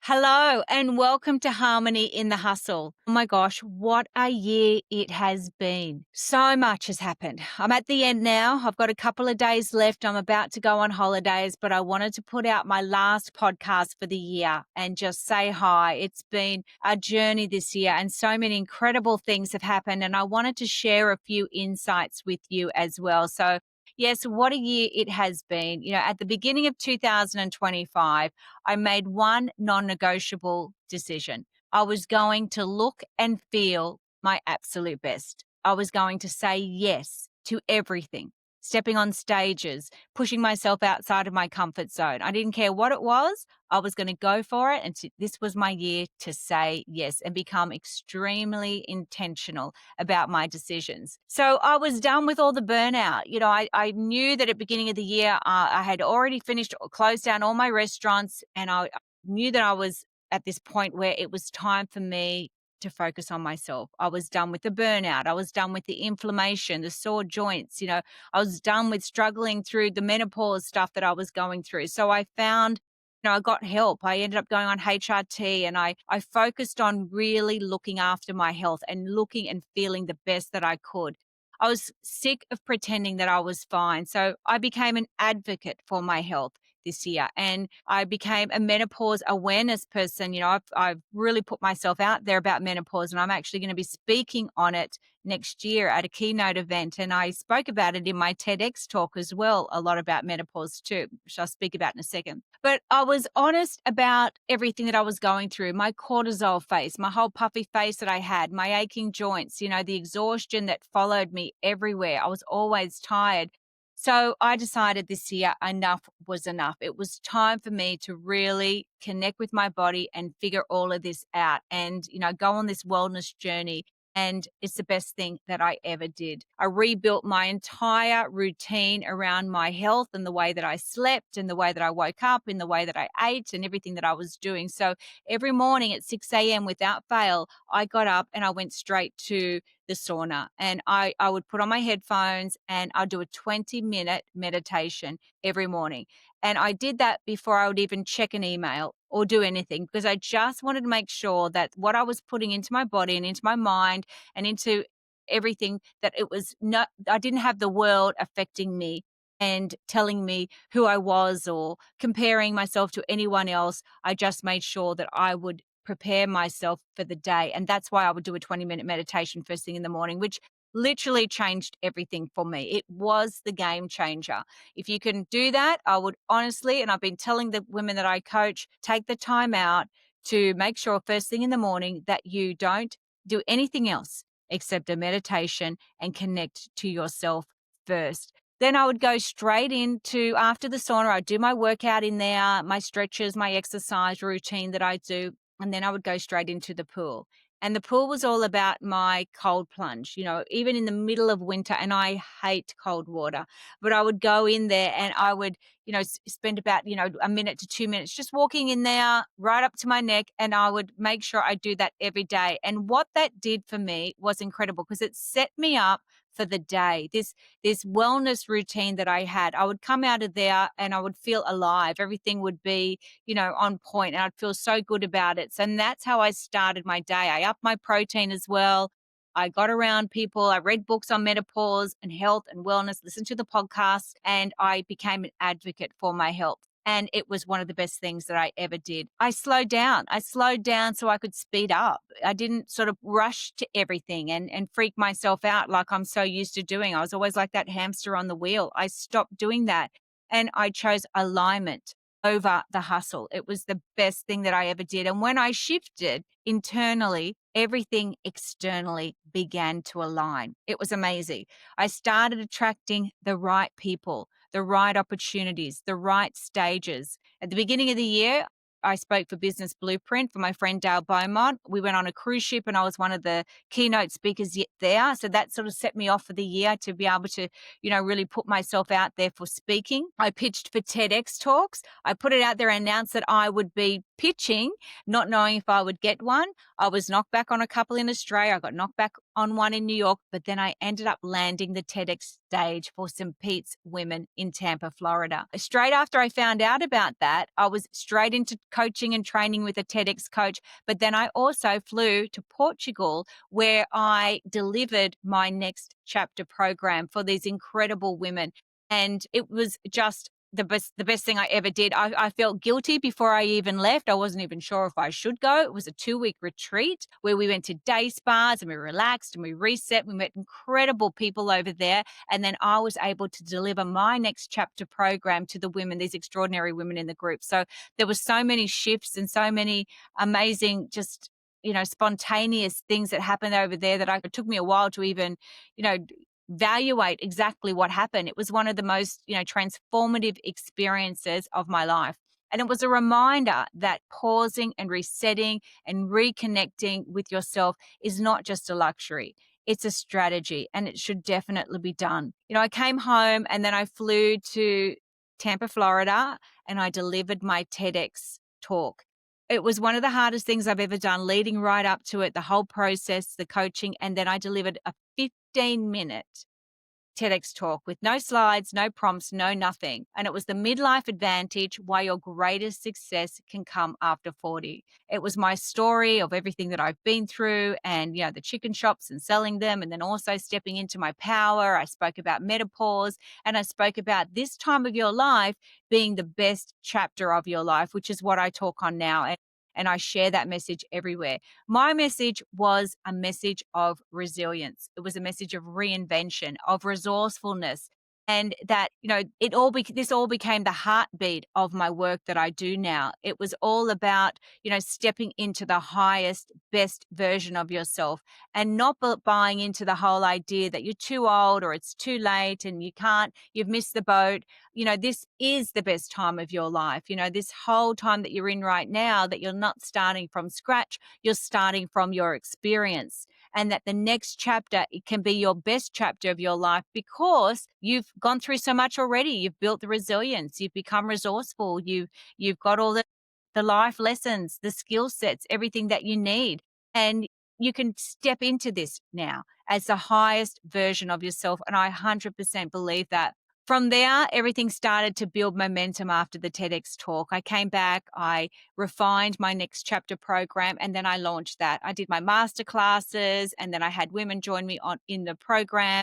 Hello and welcome to Harmony in the Hustle. Oh my gosh, what a year it has been. So much has happened. I'm at the end now. I've got a couple of days left. I'm about to go on holidays, but I wanted to put out my last podcast for the year and just say hi. It's been a journey this year and so many incredible things have happened. And I wanted to share a few insights with you as well. So yes, what a year it has been. At the beginning of 2025, I made one non negotiable decision. I was going to look and feel my absolute best. I was going to say yes to everything, stepping on stages, pushing myself outside of my comfort zone. I didn't care what it was. I was going to go for it. And this was my year to say yes and become extremely intentional about my decisions. So I was done with all the burnout. I knew that at the beginning of the year, I had already finished, closed down all my restaurants, and I knew that I was at this point where it was time for me to focus on myself. I was done with the burnout. I was done with the inflammation, the sore joints. I was done with struggling through the menopause stuff that I was going through. So I found I got help. I ended up going on HRT, and I focused on really looking after my health and looking and feeling the best that I could. I was sick of pretending that I was fine. So I became an advocate for my health this year, and I became a menopause awareness person. I've really put myself out there about menopause, and I'm actually going to be speaking on it next year at a Keynote event. And I spoke about it in my TEDx talk as well, a lot about menopause too, which I'll speak about in a second. But I was honest about everything that I was going through, my cortisol face, my whole puffy face that I had, my aching joints, the exhaustion that followed me everywhere. I was always tired. So I decided this year enough was enough. It was time for me to really connect with my body and figure all of this out and, go on this wellness journey. And it's the best thing that I ever did. I rebuilt my entire routine around my health and the way that I slept and the way that I woke up and the way that I ate and everything that I was doing. So every morning at 6 a.m. without fail, I got up and I went straight to the sauna, and I would put on my headphones and I'd do a 20-minute meditation every morning. And I did that before I would even check an email or do anything, because I just wanted to make sure that what I was putting into my body and into my mind and into everything, that it was not, I didn't have the world affecting me and telling me who I was or comparing myself to anyone else. I just made sure that I would prepare myself for the day. And that's why I would do a 20-minute meditation first thing in the morning, which literally changed everything for me. It was the game changer. If you can do that, I would honestly, and I've been telling the women that I coach, take the time out to make sure first thing in the morning that you don't do anything else except a meditation and connect to yourself first. Then I would go straight into, after the sauna, I'd do my workout in there, my stretches, my exercise routine that I do, and then I would go straight into the pool. And the pool was all about my cold plunge, even in the middle of winter. And I hate cold water, but I would go in there and I would, spend about, a minute to 2 minutes just walking in there right up to my neck. And I would make sure I do that every day. And what that did for me was incredible, because it set me up for the day. This wellness routine that I had, I would come out of there and I would feel alive. Everything would be, on point, and I'd feel so good about it. So, and that's how I started my day. I upped my protein as well. I got around people. I read books on menopause and health and wellness, listened to the podcasts, and I became an advocate for my health. And it was one of the best things that I ever did. I slowed down. I slowed down so I could speed up. I didn't sort of rush to everything and freak myself out like I'm so used to doing. I was always like that hamster on the wheel. I stopped doing that, and I chose alignment over the hustle. It was the best thing that I ever did. And when I shifted internally, everything externally began to align. It was amazing. I started attracting the right people, the right opportunities, the right stages. At the beginning of the year, I spoke for Business Blueprint for my friend Dale Beaumont. We went on a cruise ship and I was one of the keynote speakers there. So that sort of set me off for the year to be able to, really put myself out there for speaking. I pitched for TEDx talks. I put it out there and announced that I would be pitching, not knowing if I would get one. I was knocked back on a couple in Australia. I got knocked back on one in New York, but then I ended up landing the TEDx stage for St. Pete's Women in Tampa, Florida. Straight after I found out about that, I was straight into coaching and training with a TEDx coach. But then I also flew to Portugal, where I delivered my next chapter program for these incredible women. And it was just the best thing I ever did. I felt guilty before I even left. I wasn't even sure if I should go. It was a 2-week retreat where we went to day spas and we relaxed and we reset. We met incredible people over there. And then I was able to deliver my next chapter program to the women, these extraordinary women in the group. So there were so many shifts and so many amazing, just, spontaneous things that happened over there that it took me a while to even, you know, evaluate exactly what happened. It was one of the most, transformative experiences of my life. And it was a reminder that pausing and resetting and reconnecting with yourself is not just a luxury. It's a strategy and it should definitely be done. I came home and then I flew to Tampa, Florida, and I delivered my TEDx talk. It was one of the hardest things I've ever done, leading right up to it, the whole process, the coaching, and then I delivered a 15-minute TEDx talk with no slides, no prompts, no nothing. And it was the midlife advantage, why your greatest success can come after 40. It was my story of everything that I've been through and, the chicken shops and selling them, and then also stepping into my power. I spoke about menopause and I spoke about this time of your life being the best chapter of your life, which is what I talk on now. And I share that message everywhere. My message was a message of resilience. It was a message of reinvention, of resourcefulness. And that, this all became the heartbeat of my work that I do now. It was all about, stepping into the highest, best version of yourself and not buying into the whole idea that you're too old or it's too late and you've missed the boat. This is the best time of your life. This whole time that you're in right now, that you're not starting from scratch, you're starting from your experience, and that the next chapter, it can be your best chapter of your life because you've gone through so much already. You've built the resilience, you've become resourceful, you've got all the life lessons, the skill sets, everything that you need. And you can step into this now as the highest version of yourself. And I 100% believe that. From there, everything started to build momentum after the TEDx talk. I came back, I refined my next chapter program, and then I launched that. I did my master classes, and then I had women join me in the program.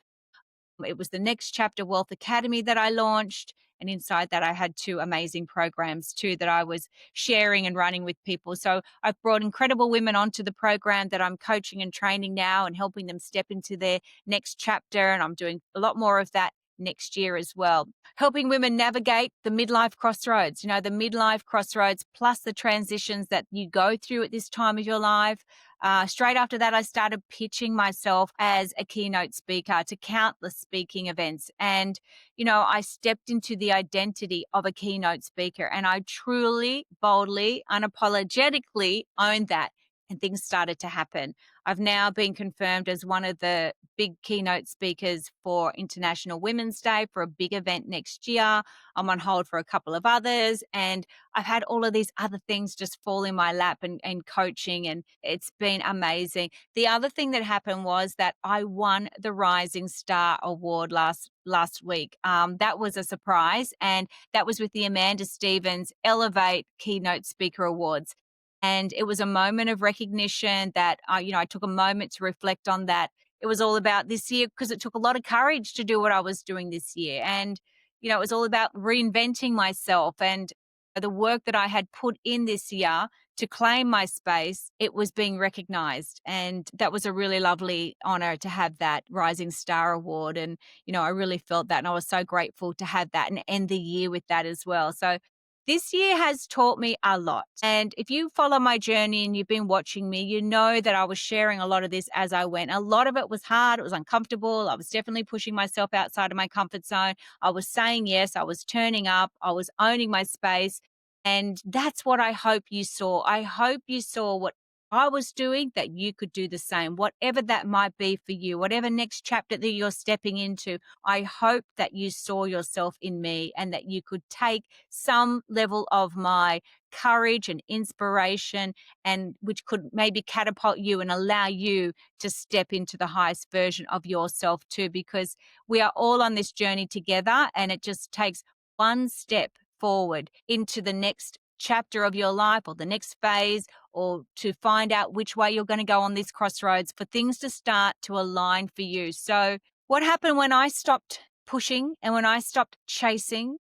It was the Next Chapter Wealth Academy that I launched. And inside that, I had 2 amazing programs too that I was sharing and running with people. So I've brought incredible women onto the program that I'm coaching and training now and helping them step into their next chapter. And I'm doing a lot more of that next year as well. Helping women navigate the midlife crossroads, the midlife crossroads plus the transitions that you go through at this time of your life. Straight after that, I started pitching myself as a keynote speaker to countless speaking events. And, I stepped into the identity of a keynote speaker and I truly, boldly, unapologetically owned that. And things started to happen. I've now been confirmed as one of the big keynote speakers for International Women's Day for a big event next year. I'm on hold for a couple of others. And I've had all of these other things just fall in my lap and coaching. And it's been amazing. The other thing that happened was that I won the Rising Star Award last week. That was a surprise. And that was with the Amanda Stevens Elevate Keynote Speaker Awards. And it was a moment of recognition that I took a moment to reflect on that. It was all about this year because it took a lot of courage to do what I was doing this year. And, it was all about reinventing myself and the work that I had put in this year to claim my space. It was being recognized. And that was a really lovely honor to have that Rising Star Award. And, I really felt that. And I was so grateful to have that and end the year with that as well. So this year has taught me a lot. And if you follow my journey and you've been watching me, you know that I was sharing a lot of this as I went. A lot of it was hard. It was uncomfortable. I was definitely pushing myself outside of my comfort zone. I was saying yes. I was turning up. I was owning my space. And that's what I hope you saw. I hope you saw what I was doing, that you could do the same, whatever that might be for you, whatever next chapter that you're stepping into. I hope that you saw yourself in me and that you could take some level of my courage and inspiration, and which could maybe catapult you and allow you to step into the highest version of yourself too, because we are all on this journey together, and it just takes one step forward into the next chapter of your life or the next phase, or to find out which way you're going to go on this crossroads, for things to start to align for you. So what happened when I stopped pushing and when I stopped chasing,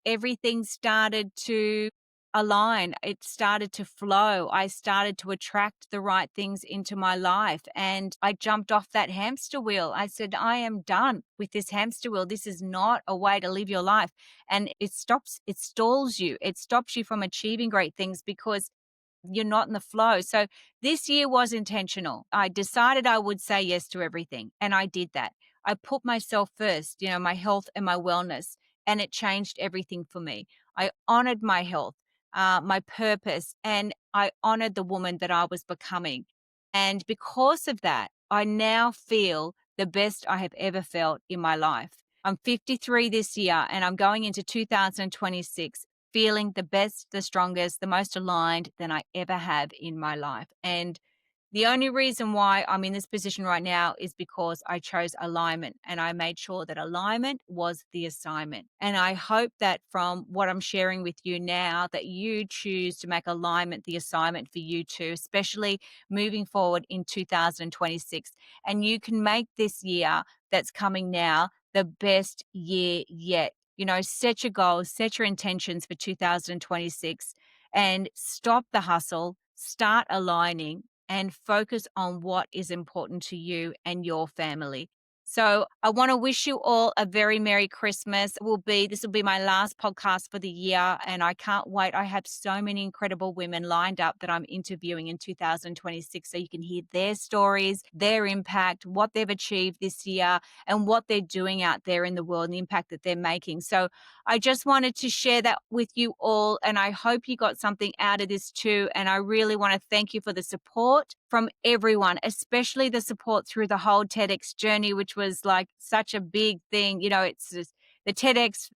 everything started to align. It started to flow. I started to attract the right things into my life, and I jumped off that hamster wheel. I said, I am done with this hamster wheel. This is not a way to live your life. And it stalls you. It stops you from achieving great things because you're not in the flow. So this year was intentional. I decided I would say yes to everything, and I did that. I put myself first, my health and my wellness, and it changed everything for me. I honored my health, my purpose, and I honored the woman that I was becoming. And because of that, I now feel the best I have ever felt in my life. I'm 53 this year, and I'm going into 2026 feeling the best, the strongest, the most aligned than I ever have in my life. And the only reason why I'm in this position right now is because I chose alignment, and I made sure that alignment was the assignment. And I hope that from what I'm sharing with you now, that you choose to make alignment the assignment for you too, especially moving forward in 2026. And you can make this year that's coming now the best year yet. Set your goals, set your intentions for 2026, and stop the hustle, start aligning, and focus on what is important to you and your family. So I want to wish you all a very Merry Christmas. This will be my last podcast for the year, and I can't wait. I have so many incredible women lined up that I'm interviewing in 2026, so you can hear their stories, their impact, what they've achieved this year, and what they're doing out there in the world and the impact that they're making. So I just wanted to share that with you all, and I hope you got something out of this too. And I really want to thank you for the support from everyone, especially the support through the whole TEDx journey, which was like such a big thing. It's just the TEDx,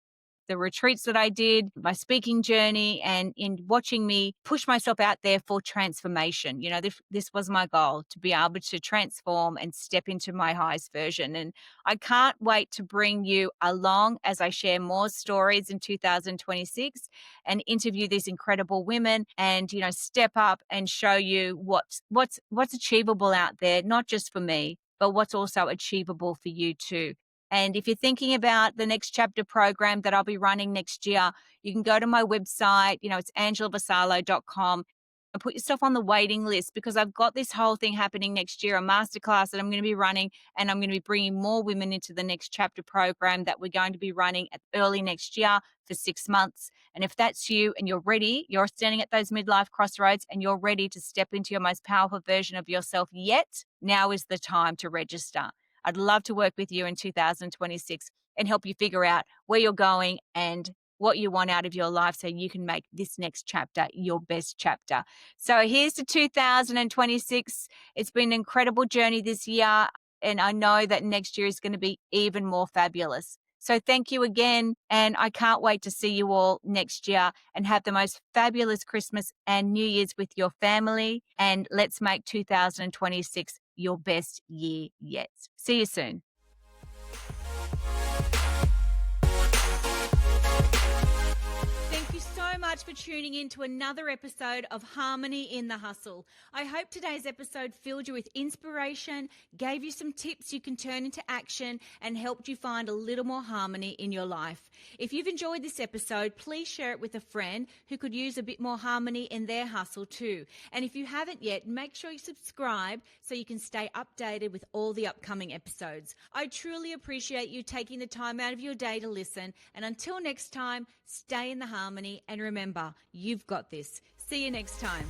the retreats that I did, my speaking journey, and in watching me push myself out there for transformation. This was my goal, to be able to transform and step into my highest version. And I can't wait to bring you along as I share more stories in 2026 and interview these incredible women, and, step up and show you what's achievable out there, not just for me, but what's also achievable for you too. And if you're thinking about the next chapter program that I'll be running next year, you can go to my website. It's angelavassallo.com, and put yourself on the waiting list, because I've got this whole thing happening next year, a masterclass that I'm going to be running, and I'm going to be bringing more women into the next chapter program that we're going to be running early next year for 6 months. And if that's you and you're ready, you're standing at those midlife crossroads and you're ready to step into your most powerful version of yourself yet, now is the time to register. I'd love to work with you in 2026 and help you figure out where you're going and what you want out of your life, so you can make this next chapter your best chapter. So here's to 2026. It's been an incredible journey this year, and I know that next year is going to be even more fabulous. So thank you again, and I can't wait to see you all next year, and have the most fabulous Christmas and New Year's with your family, and let's make 2026 your best year yet. See you soon. Thank you so much for tuning in to another episode of Harmony in the Hustle. I hope today's episode filled you with inspiration, gave you some tips you can turn into action, and helped you find a little more harmony in your life. If you've enjoyed this episode, please share it with a friend who could use a bit more harmony in their hustle too. And if you haven't yet, make sure you subscribe so you can stay updated with all the upcoming episodes. I truly appreciate you taking the time out of your day to listen. And until next time, stay in the harmony, and remember, you've got this. See you next time.